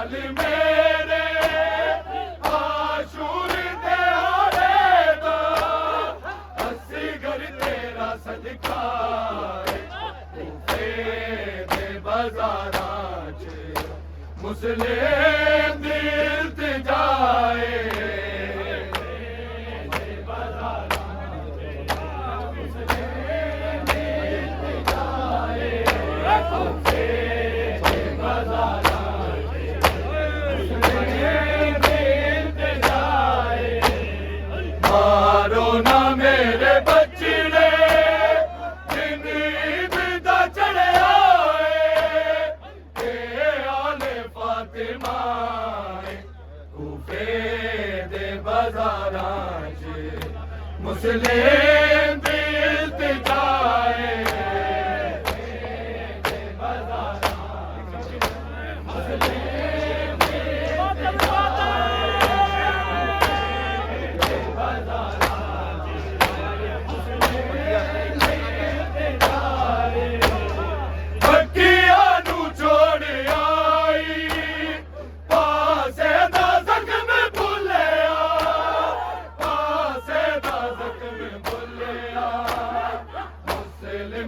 ਨਾਲ ਮੇਰੇ ਆਸ਼ੂਰ ਦਿਹਾੜੇ ਦਾ ਅਸਗਰ ਤੇਰਾ ਸਦਕਾ ਕੂਫੇ ਦੇ ਬਾਜ਼ਾਰਾਂ 'ਚ ਮੁਸਲਿਮ ਦਿਲ ਤੇ ਜਾਏ ਮਾਰੋ ਨਾ ਮੇਰੇ ਬਚੜੇ ਜਿਨ ਈਦ ਦਾ ਚੜਿਆ ਏ ਇਹ ਆਲੇ ਫਾਤਿਮਾ ਕੂਫੇ ਦੇ ਬਾਜ਼ਾਰਾਂ 'ਚ ਮੁਸਲਿਮ ਦਿਲ ਤੇ ਜਾਏ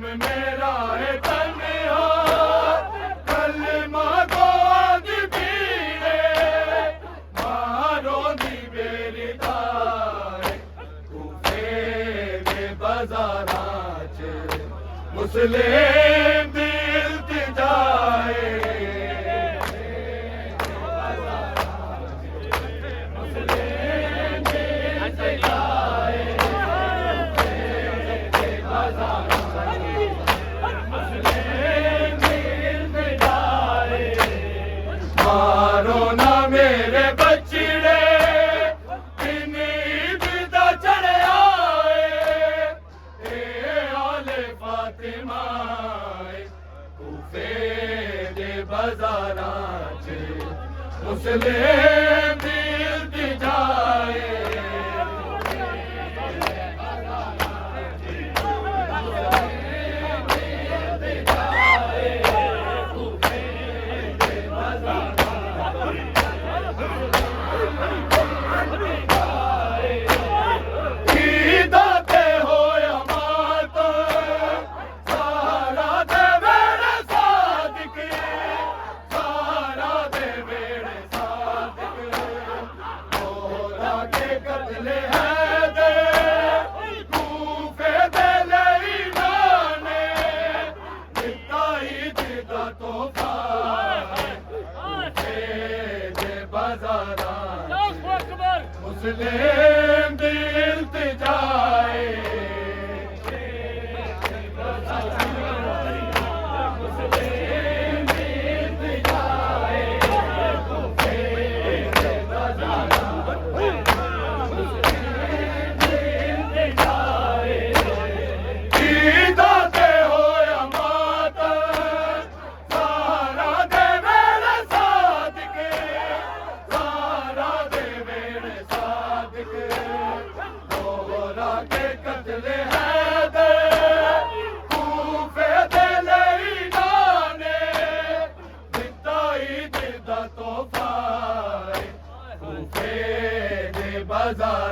मेरा है तन्हा कलमा को आग पीरे मारो दी मेरी दाए कूफे के बाजारां च मुस्लिम दिल ते जाए मारो ना मेरे बचड़े जिन ईद दा चढ़िया ए आले फातिमा कूफे दे बाजारां च मुस्लिम दिल ते जाए मुस्लिम दिल ते जाए बाजार